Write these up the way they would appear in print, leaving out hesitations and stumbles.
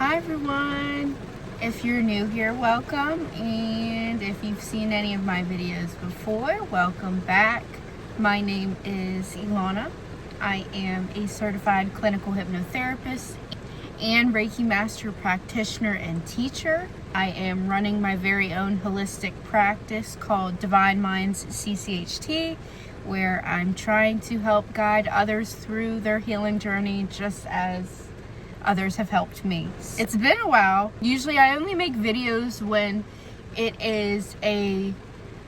Hi everyone, if you're new here, welcome, and if you've seen any of my videos before, welcome back. My name is Elony'a. I am a certified clinical hypnotherapist and Reiki Master practitioner and teacher. I am running my very own holistic practice called DivineMindsCCHt, where I'm trying to help guide others through their healing journey just as others have helped me. It's been a while. Usually I only make videos when it is a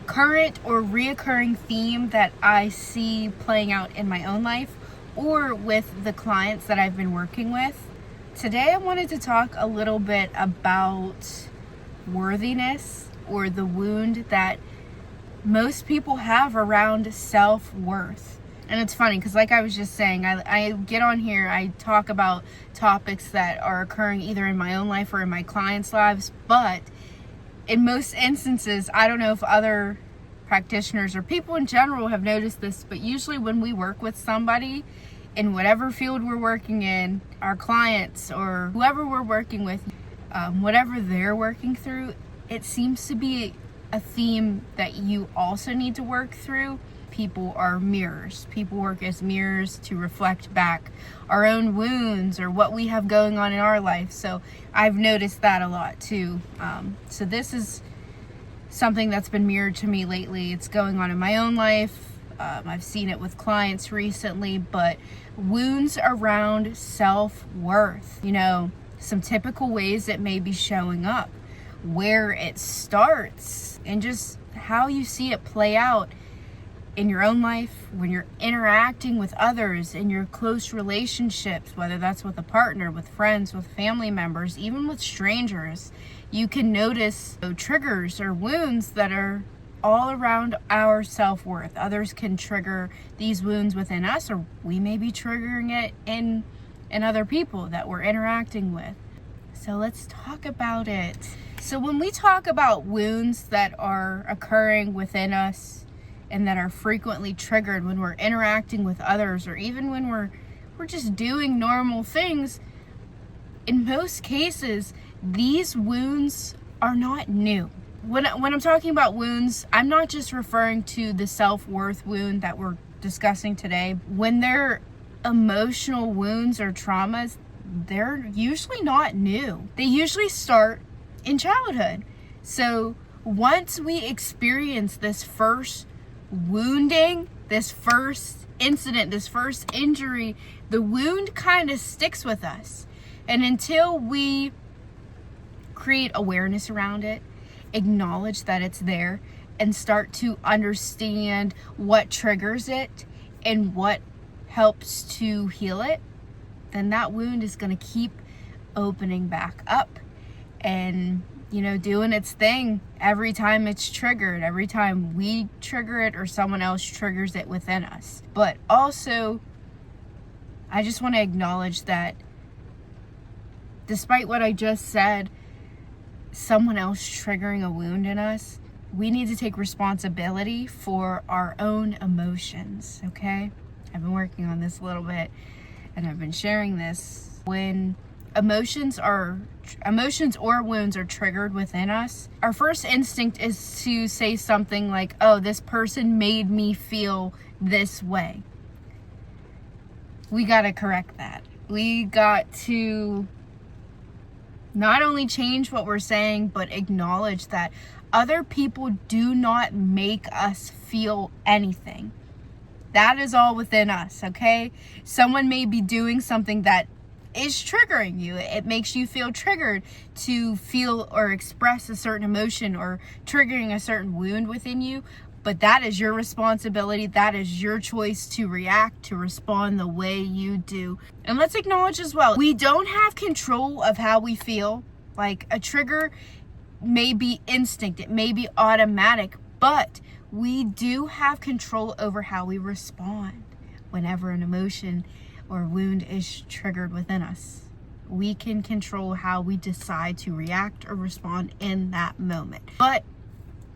current or reoccurring theme that I see playing out in my own life or with the clients that I've been working with. Today I wanted to talk a little bit about worthiness, or the wound that most people have around self-worth. And it's funny because, like I was just saying, I get on here, I talk about topics that are occurring either in my own life or in my clients' lives, but in most instances, I don't know if other practitioners or people in general have noticed this, but usually when we work with somebody in whatever field we're working in, our clients or whoever we're working with, whatever they're working through, it seems to be a theme that you also need to work through. People are mirrors. People work as mirrors to reflect back our own wounds or what we have going on in our life. So I've noticed that a lot too. So this is something that's been mirrored to me lately. It's going on in my own life. I've seen it with clients recently, but wounds around self-worth. You know, some typical ways it may be showing up, where it starts, and just how you see it play out in your own life, when you're interacting with others in your close relationships, whether that's with a partner, with friends, with family members, even with strangers. You can notice triggers or wounds that are all around our self-worth. Others can trigger these wounds within us, or we may be triggering it in other people that we're interacting with. So let's talk about it. So when we talk about wounds that are occurring within us and that are frequently triggered when we're interacting with others, or even when we're just doing normal things, in most cases, these wounds are not new. When I'm talking about wounds, I'm not just referring to the self-worth wound that we're discussing today. When they're emotional wounds or traumas, they're usually not new. They usually start in childhood. So once we experience this first wounding, this first incident, this first injury, the wound kind of sticks with us. And until we create awareness around it, acknowledge that it's there, and start to understand what triggers it and what helps to heal it, then that wound is going to keep opening back up and, you know, doing its thing every time it's triggered, every time we trigger it or someone else triggers it within us. But also, I just want to acknowledge that despite what I just said, someone else triggering a wound in us, we need to take responsibility for our own emotions, okay? I've been working on this a little bit, and I've been sharing this. When emotions or wounds are triggered within us, our first instinct is to say something like, oh, this person made me feel this way. We got to correct that. We got to not only change what we're saying, but acknowledge that other people do not make us feel anything. That is all within us, okay? Someone may be doing something that is triggering you. It makes you feel triggered to feel or express a certain emotion, or triggering a certain wound within you. But that is your responsibility. That is your choice to react, to respond the way you do. And let's acknowledge as well, we don't have control of how we feel. Like, a trigger may be instinct, it may be automatic, but we do have control over how we respond whenever an emotion or wound is triggered within us. We can control how we decide to react or respond in that moment. But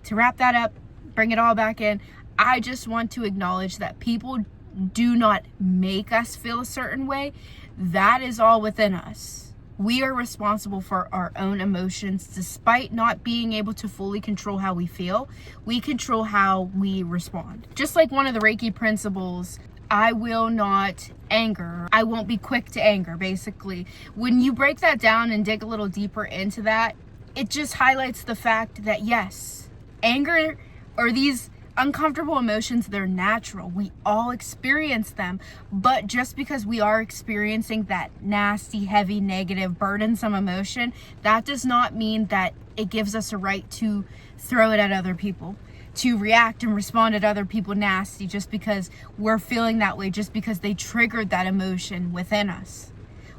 to wrap that up, bring it all back in, I just want to acknowledge that people do not make us feel a certain way. That is all within us. We are responsible for our own emotions. Despite not being able to fully control how we feel, we control how we respond. Just like one of the Reiki principles, I will not anger. I won't be quick to anger, basically. When you break that down and dig a little deeper into that, it just highlights the fact that yes, anger or these uncomfortable emotions, they're natural. We all experience them. But just because we are experiencing that nasty, heavy, negative, burdensome emotion, that does not mean that it gives us a right to throw it at other people, to react and respond at other people nasty just because we're feeling that way, just because they triggered that emotion within us.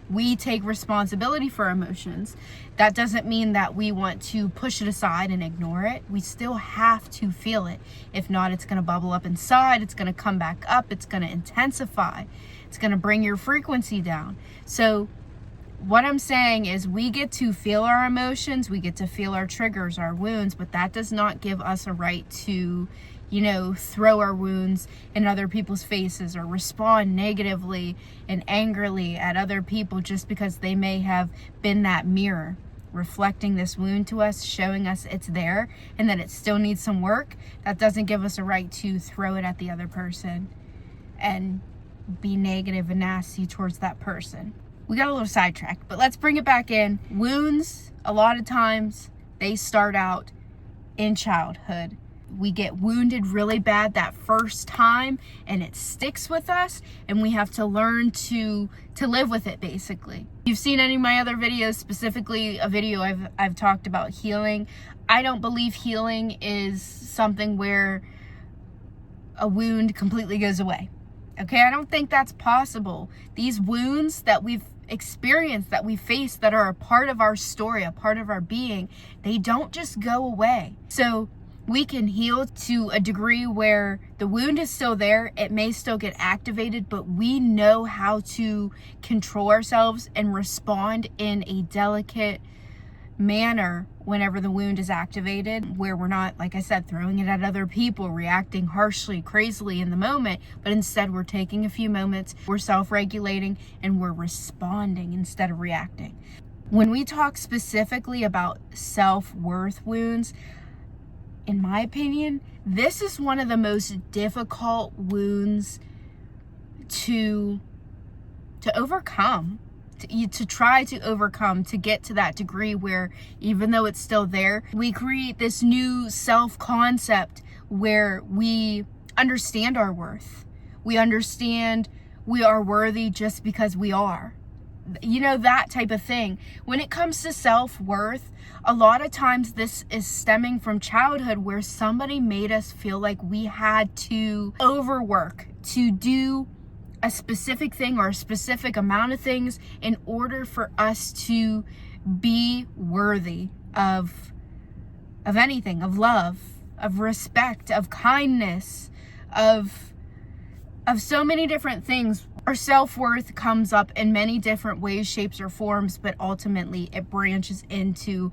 We take responsibility for our emotions. That doesn't mean that we want to push it aside and ignore it. We still have to feel it. If not, it's going to bubble up inside. It's going to come back up. It's going to intensify. It's going to bring your frequency down. So what I'm saying is we get to feel our emotions. We get to feel our triggers, our wounds, but that does not give us a right to, throw our wounds in other people's faces or respond negatively and angrily at other people just because they may have been that mirror reflecting this wound to us, showing us it's there and that it still needs some work. That doesn't give us a right to throw it at the other person and be negative and nasty towards that person. We got a little sidetracked, but let's bring it back in. Wounds, a lot of times, they start out in childhood. We get wounded really bad that first time and it sticks with us, and we have to learn to live with it, basically. If you've seen any of my other videos, specifically a video I've talked about healing. I don't believe healing is something where a wound completely goes away. Okay, I don't think that's possible. These wounds that we've experienced, that we face, that are a part of our story, a part of our being, they don't just go away. So we can heal to a degree where the wound is still there. It may still get activated, but we know how to control ourselves and respond in a delicate manner whenever the wound is activated, where we're not, like I said, throwing it at other people, reacting harshly, crazily in the moment, but instead we're taking a few moments, we're self-regulating, and we're responding instead of reacting. When we talk specifically about self-worth wounds, in my opinion, this is one of the most difficult wounds to overcome, to try to overcome, to get to that degree where even though it's still there, we create this new self-concept where we understand our worth. We understand we are worthy just because we are. That type of thing. When it comes to self-worth, a lot of times this is stemming from childhood where somebody made us feel like we had to overwork, to do a specific thing or a specific amount of things in order for us to be worthy of anything, of love, of respect, of kindness, of so many different things. Our self-worth comes up in many different ways, shapes, or forms, but ultimately it branches into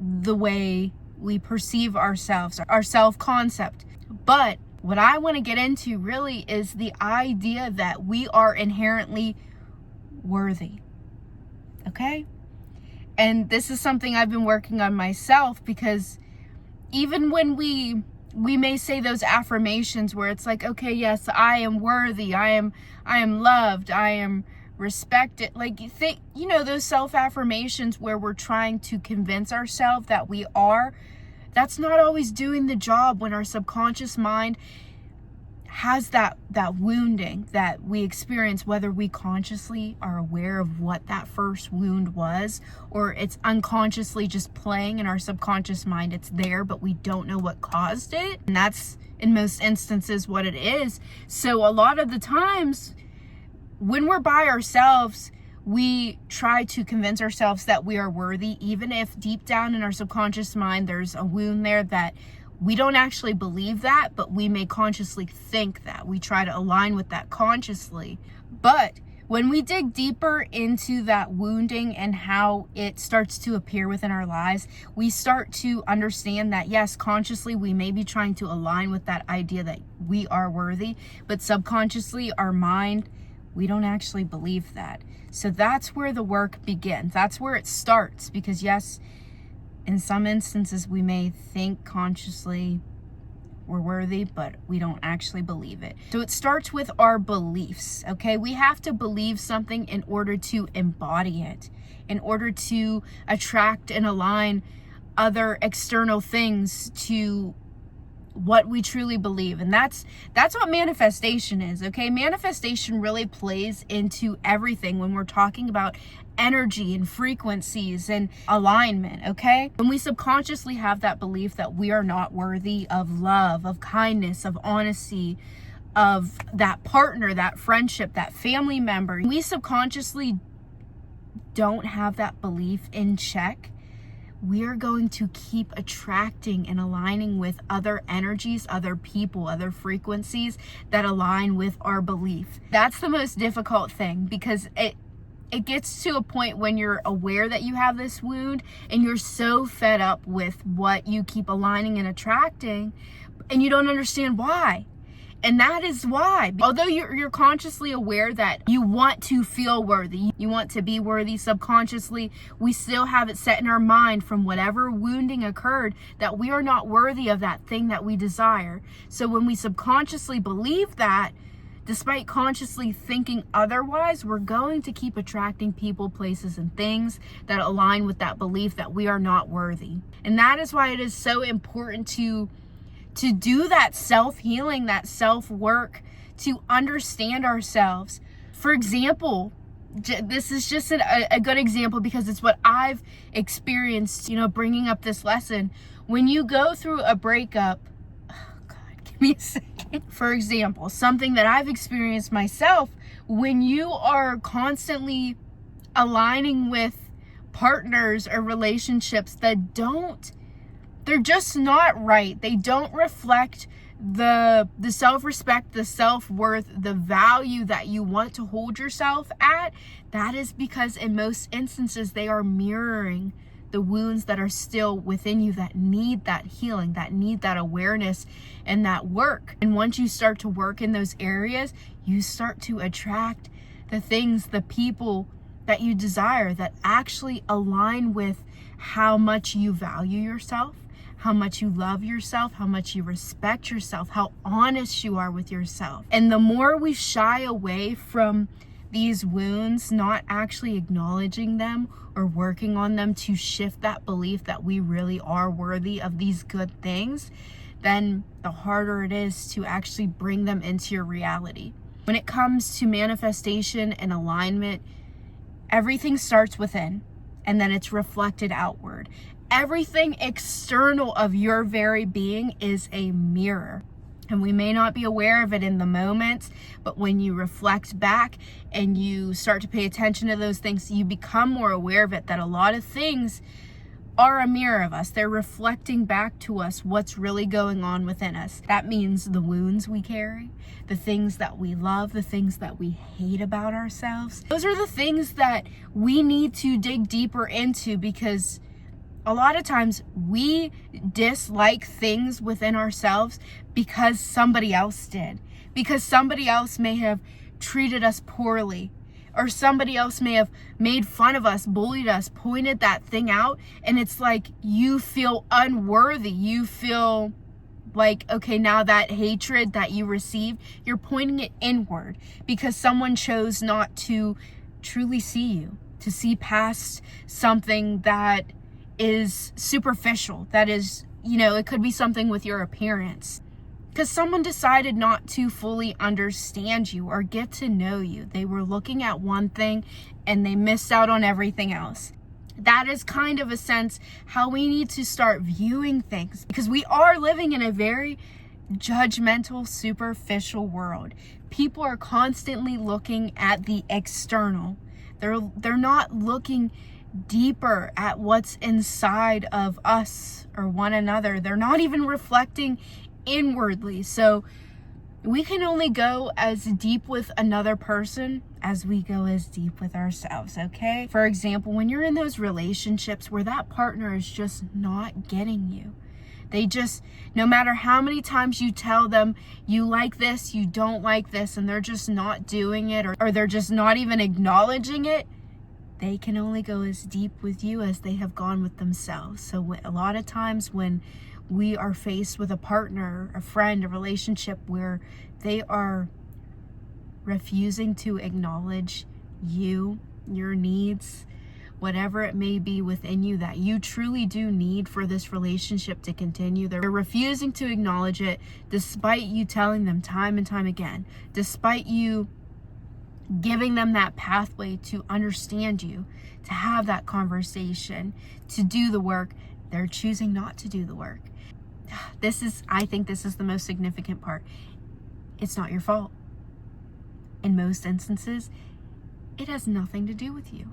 the way we perceive ourselves, our self-concept. But what I want to get into really is the idea that we are inherently worthy. Okay? And this is something I've been working on myself, because even when we may say those affirmations where it's like, okay, yes, I am worthy, I am loved, I am respected. Like, you think, those self-affirmations where we're trying to convince ourselves that we are, that's not always doing the job when our subconscious mind has that wounding that we experience, whether we consciously are aware of what that first wound was, or it's unconsciously just playing in our subconscious mind. It's there, but we don't know what caused it. And that's, in most instances, what it is. So a lot of the times when we're by ourselves, we try to convince ourselves that we are worthy, even if deep down in our subconscious mind, there's a wound there that we don't actually believe that, but we may consciously think that. We try to align with that consciously. But when we dig deeper into that wounding and how it starts to appear within our lives, we start to understand that, yes, consciously we may be trying to align with that idea that we are worthy, but subconsciously our mind we don't actually believe that. So that's where the work begins. That's where it starts, because yes, in some instances we may think consciously we're worthy, but we don't actually believe it. So it starts with our beliefs, okay? We have to believe something in order to embody it, in order to attract and align other external things to what we truly believe. And that's what manifestation is, okay? Manifestation really plays into everything when we're talking about energy and frequencies and alignment, okay? When we subconsciously have that belief that we are not worthy of love, of kindness, of honesty, of that partner, that friendship, that family member, we subconsciously don't have that belief in check, we are going to keep attracting and aligning with other energies, other people, other frequencies that align with our belief. That's the most difficult thing, because it gets to a point when you're aware that you have this wound and you're so fed up with what you keep aligning and attracting, and you don't understand why. And that is why, although you're consciously aware that you want to feel worthy, you want to be worthy, subconsciously, we still have it set in our mind from whatever wounding occurred that we are not worthy of that thing that we desire. So when we subconsciously believe that, despite consciously thinking otherwise, we're going to keep attracting people, places, and things that align with that belief that we are not worthy. And that is why it is so important to do that self-healing, that self-work, to understand ourselves. For example, this is just a good example because it's what I've experienced, bringing up this lesson. When you go through a breakup, give me a second. For example, something that I've experienced myself, when you are constantly aligning with partners or relationships that they're just not right. They don't reflect the self-respect, the self-worth, the value that you want to hold yourself at. That is because in most instances, they are mirroring the wounds that are still within you that need that healing, that need that awareness and that work. And once you start to work in those areas, you start to attract the things, the people that you desire that actually align with how much you value yourself, how much you love yourself, how much you respect yourself, how honest you are with yourself. And the more we shy away from these wounds, not actually acknowledging them or working on them to shift that belief that we really are worthy of these good things, then the harder it is to actually bring them into your reality. When it comes to manifestation and alignment, everything starts within and then it's reflected outward. Everything external of your very being is a mirror. And we may not be aware of it in the moment, but when you reflect back and you start to pay attention to those things, you become more aware of it, that a lot of things are a mirror of us. They're reflecting back to us what's really going on within us. That means the wounds we carry, the things that we love, the things that we hate about ourselves. Those are the things that we need to dig deeper into, because a lot of times we dislike things within ourselves because somebody else did, because somebody else may have treated us poorly, or somebody else may have made fun of us, bullied us, pointed that thing out. And it's like you feel unworthy. You feel like, okay, now that hatred that you received, you're pointing it inward because someone chose not to truly see you, to see past something that is superficial, that is, it could be something with your appearance, because someone decided not to fully understand you or get to know you. They were looking at one thing and they missed out on everything else. That is kind of a sense how we need to start viewing things, because we are living in a very judgmental, superficial world. People are constantly looking at the external. They're not looking deeper at what's inside of us or one another. They're not even reflecting inwardly. So we can only go as deep with another person as we go as deep with ourselves, okay? For example, when you're in those relationships where that partner is just not getting you, They just, no matter how many times you tell them you like this, you don't like this, and they're just not doing it, or they're just not even acknowledging it, they can only go as deep with you as they have gone with themselves. So a lot of times when we are faced with a partner, a friend, a relationship where they are refusing to acknowledge you, your needs, whatever it may be within you that you truly do need for this relationship to continue, they're refusing to acknowledge it despite you telling them time and time again, despite you giving them that pathway to understand you, to have that conversation, to do the work. They're choosing not to do the work. I think this is the most significant part. It's not your fault. In most instances, it has nothing to do with you.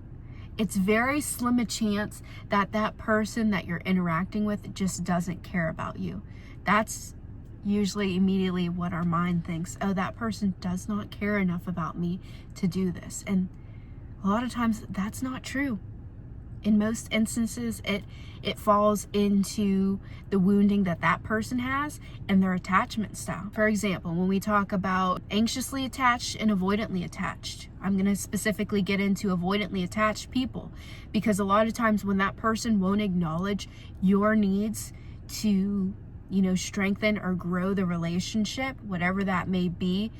It's very slim a chance that that person that you're interacting with just doesn't care about you. That's usually immediately what our mind thinks. Oh, that person does not care enough about me to do this. And a lot of times that's not true. In most instances, it falls into the wounding that that person has and their attachment style. For example, when we talk about anxiously attached and avoidantly attached, I'm going to specifically get into avoidantly attached people, because a lot of times when that person won't acknowledge your needs to, strengthen or grow the relationship, whatever that may be,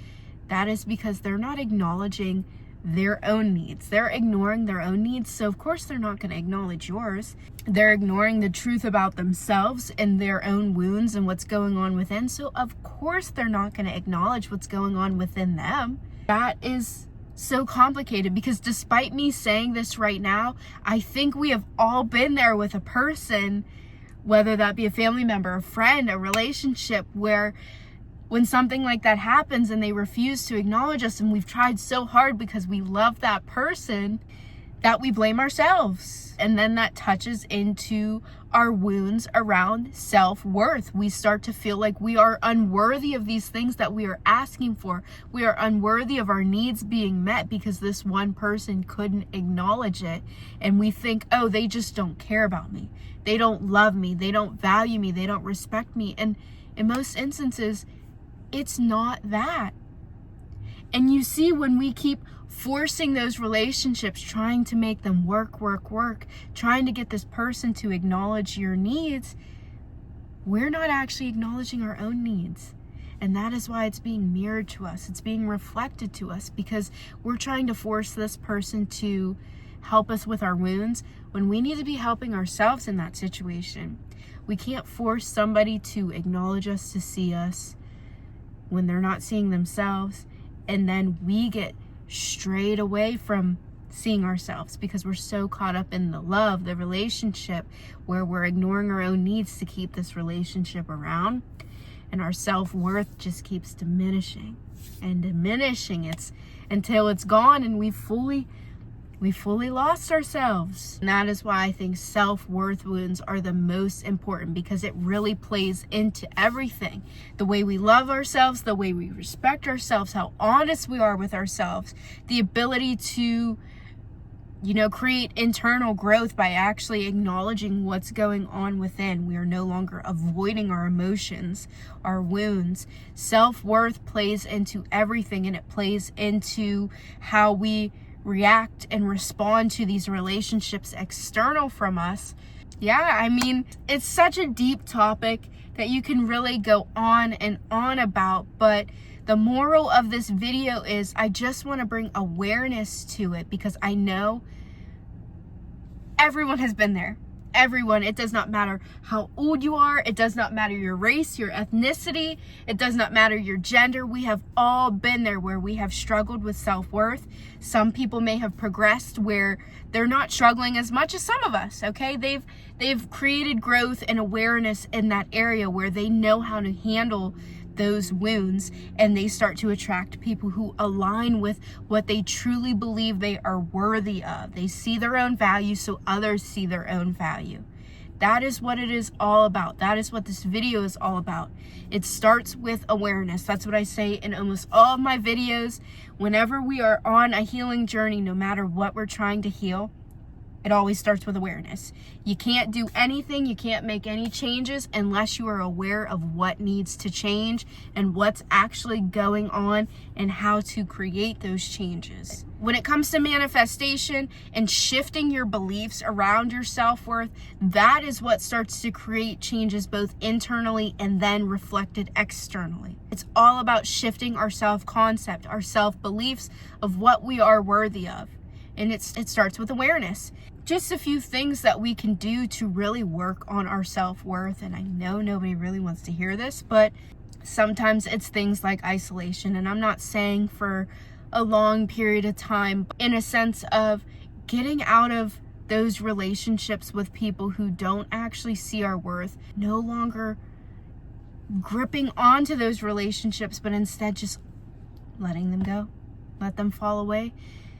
that is because they're not acknowledging their own needs. They're ignoring their own needs, so of course they're not going to acknowledge yours. They're ignoring the truth about themselves and their own wounds and what's going on within, so of course they're not going to acknowledge what's going on within them. That is so complicated, because despite me saying this right now, I think we have all been there with a person, whether that be a family member, a friend, a relationship, where when something like that happens and they refuse to acknowledge us, and we've tried so hard because we love that person, that we blame ourselves. And then that touches into our wounds around self-worth. We start to feel like we are unworthy of these things that we are asking for. We are unworthy of our needs being met because this one person couldn't acknowledge it. And we think, oh, they just don't care about me. They don't love me. They don't value me. They don't respect me. And in most instances, it's not that. And you see, when we keep forcing those relationships, trying to make them work, trying to get this person to acknowledge your needs, we're not actually acknowledging our own needs. And that is why it's being mirrored to us. It's being reflected to us, because we're trying to force this person to help us with our wounds when we need to be helping ourselves in that situation. We can't force somebody to acknowledge us, to see us when they're not seeing themselves, and then we get strayed away from seeing ourselves because we're so caught up in the love, the relationship, where we're ignoring our own needs to keep this relationship around, and our self-worth just keeps diminishing and diminishing. It's until it's gone and we fully lost ourselves. And that is why I think self-worth wounds are the most important, because it really plays into everything. The way we love ourselves, the way we respect ourselves, how honest we are with ourselves, the ability to, create internal growth by actually acknowledging what's going on within. We are no longer avoiding our emotions, our wounds. Self-worth plays into everything, and it plays into how we react and respond to these relationships external from us. Yeah, I mean, it's such a deep topic that you can really go on and on about, but the moral of this video is I just want to bring awareness to it, because I know everyone has been there. Everyone. It does not matter how old you are. It does not matter your race, your ethnicity. It does not matter your gender. We have all been there where we have struggled with self-worth. Some people may have progressed where they're not struggling as much as some of us, okay? They've created growth and awareness in that area where they know how to handle those wounds, and they start to attract people who align with what they truly believe they are worthy of. They see their own value, so others see their own value. That is what it is all about. That is what this video is all about. It starts with awareness. That's what I say in almost all of my videos. Whenever we are on a healing journey, no matter what we're trying to heal, It always starts with awareness. You can't do anything, you can't make any changes unless you are aware of what needs to change and what's actually going on and how to create those changes. When it comes to manifestation and shifting your beliefs around your self-worth, that is what starts to create changes both internally and then reflected externally. It's all about shifting our self-concept, our self-beliefs of what we are worthy of. And it starts with awareness. Just a few things that we can do to really work on our self-worth. And I know nobody really wants to hear this, but sometimes it's things like isolation. And I'm not saying for a long period of time, in a sense of getting out of those relationships with people who don't actually see our worth, no longer gripping onto those relationships, but instead just letting them go, let them fall away.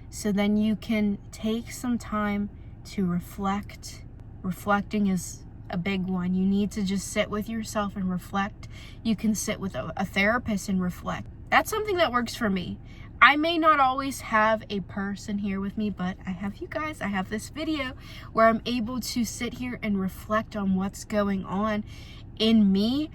So then you can take some time to reflect. Reflecting is a big one. You need to just sit with yourself and reflect. You can sit with a therapist and reflect. That's something that works for me. I may not always have a person here with me, but I have you guys. I have this video where I'm able to sit here and reflect on what's going on in me.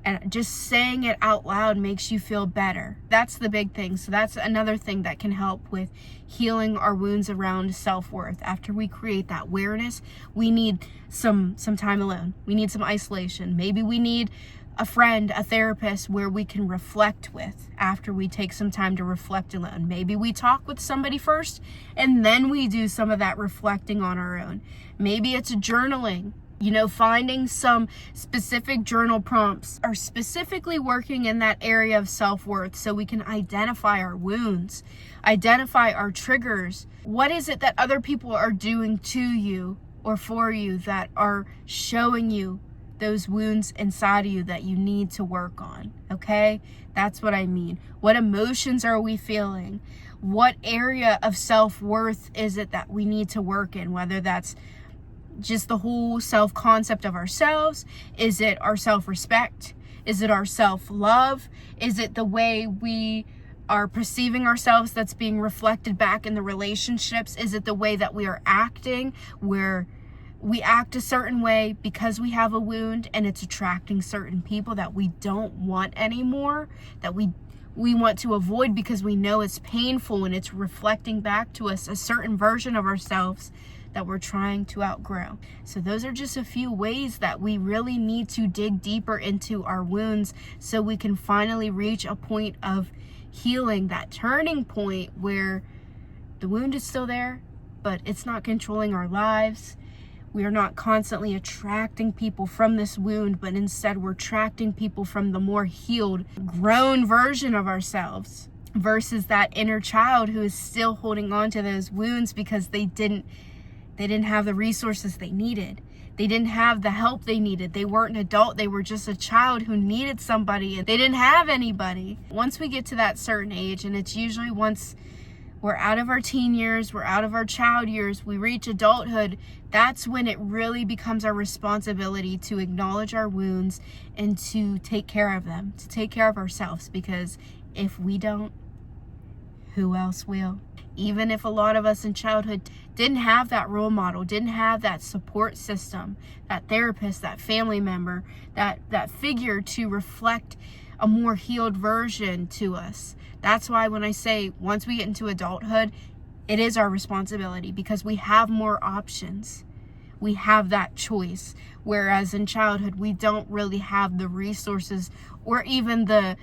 And just saying it out loud makes you feel better. That's the big thing. So that's another thing that can help with healing our wounds around self-worth. After we create that awareness, we need some time alone. We need some isolation. Maybe we need a friend, a therapist where we can reflect with after we take some time to reflect alone. Maybe we talk with somebody first and then we do some of that reflecting on our own. Maybe it's journaling. Finding some specific journal prompts are specifically working in that area of self-worth so we can identify our wounds, identify our triggers. What is it that other people are doing to you or for you that are showing you those wounds inside of you that you need to work on? Okay? That's what I mean. What emotions are we feeling? What area of self-worth is it that we need to work in? Whether that's just the whole self-concept of ourselves? Is it our self-respect? Is it our self-love? Is it the way we are perceiving ourselves that's being reflected back in the relationships? Is it the way that we are acting, where we act a certain way because we have a wound and it's attracting certain people that we don't want anymore, that we want to avoid because we know it's painful and it's reflecting back to us a certain version of ourselves that we're trying to outgrow? So those are just a few ways that we really need to dig deeper into our wounds so we can finally reach a point of healing, that turning point where the wound is still there, but it's not controlling our lives. We are not constantly attracting people from this wound, but instead we're attracting people from the more healed, grown version of ourselves versus that inner child who is still holding on to those wounds because they didn't have the resources they needed. They didn't have the help they needed. They weren't an adult. They were just a child who needed somebody and they didn't have anybody. Once we get to that certain age, and it's usually once we're out of our teen years, we're out of our child years, we reach adulthood, that's when it really becomes our responsibility to acknowledge our wounds and to take care of them, to take care of ourselves. Because if we don't, who else will? Even if a lot of us in childhood didn't have that role model, didn't have that support system, that therapist, that family member, that figure to reflect a more healed version to us. That's why when I say once we get into adulthood, it is our responsibility because we have more options. We have that choice. Whereas in childhood, we don't really have the resources or even the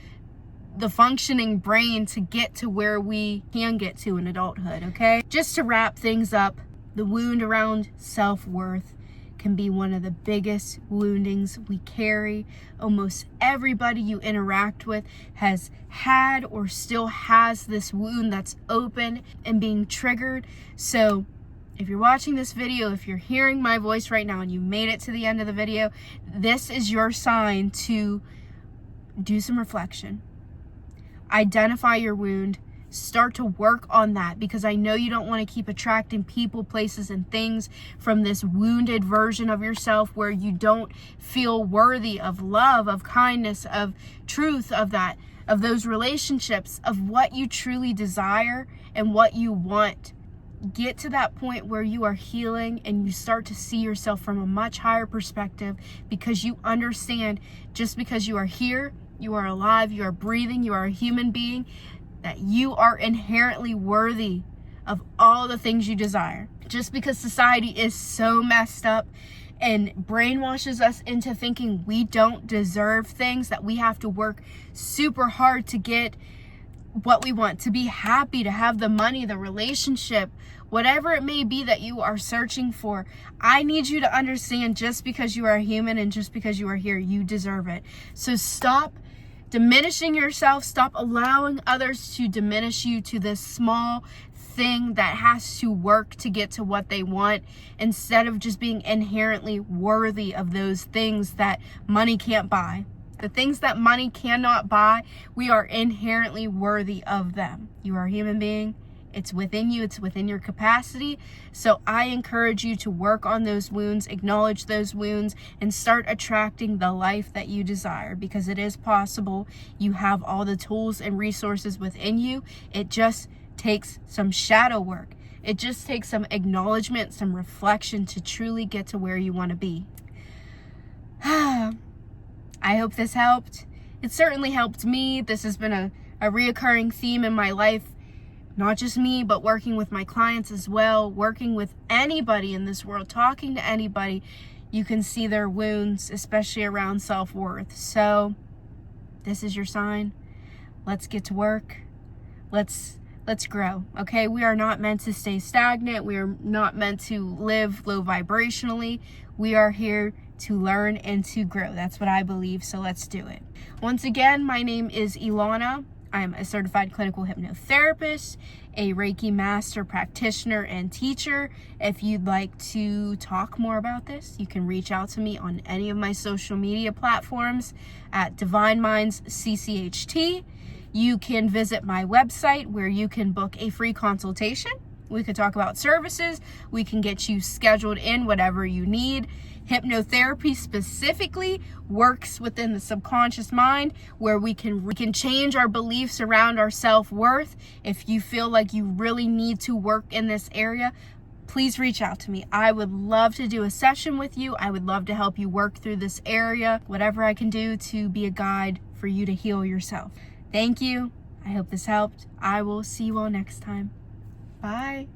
functioning brain to get to where we can get to in adulthood, okay? Just to wrap things up, the wound around self-worth can be one of the biggest woundings we carry. Almost everybody you interact with has had or still has this wound that's open and being triggered. So if you're watching this video, if you're hearing my voice right now and you made it to the end of the video, this is your sign to do some reflection. Identify your wound, start to work on that, because I know you don't want to keep attracting people, places, and things from this wounded version of yourself where you don't feel worthy of love, of kindness, of truth, of those relationships, of what you truly desire and what you want. get to that point where you are healing and you start to see yourself from a much higher perspective, because you understand just because you are here, you are alive, you are breathing, you are a human being, that you are inherently worthy of all the things you desire. Just because society is so messed up and brainwashes us into thinking we don't deserve things, that we have to work super hard to get what we want, to be happy, to have the money, the relationship, whatever it may be that you are searching for. I need you to understand, just because you are a human and just because you are here, you deserve it. So stop diminishing yourself. Stop allowing others to diminish you to this small thing that has to work to get to what they want, instead of just being inherently worthy of those things that money can't buy. The things that money cannot buy, we are inherently worthy of them. You are a human being. It's within you. It's within your capacity. So I encourage you to work on those wounds, acknowledge those wounds, and start attracting the life that you desire, because it is possible. You have all the tools and resources within you. It just takes some shadow work. It just takes some acknowledgement, some reflection to truly get to where you want to be. I hope this helped. It certainly helped me. This has been a reoccurring theme in my life. Not just me, but working with my clients as well, working with anybody in this world, talking to anybody. You can see their wounds, especially around self-worth. So this is your sign. Let's get to work. Let's grow, okay? We are not meant to stay stagnant. We are not meant to live low vibrationally. We are here to learn and to grow. That's what I believe, so let's do it. Once again, my name is Elony'a. I'm a certified clinical hypnotherapist, a Reiki master practitioner and teacher. If you'd like to talk more about this, you can reach out to me on any of my social media platforms at DivineMindsCCHt. You can visit my website where you can book a free consultation. We could talk about services. We can get you scheduled in whatever you need. Hypnotherapy specifically works within the subconscious mind, where we can change our beliefs around our self-worth. If you feel like you really need to work in this area, please reach out to me. I would love to do a session with you. I would love to help you work through this area, whatever I can do to be a guide for you to heal yourself. Thank you. I hope this helped. I will see you all next time. Bye.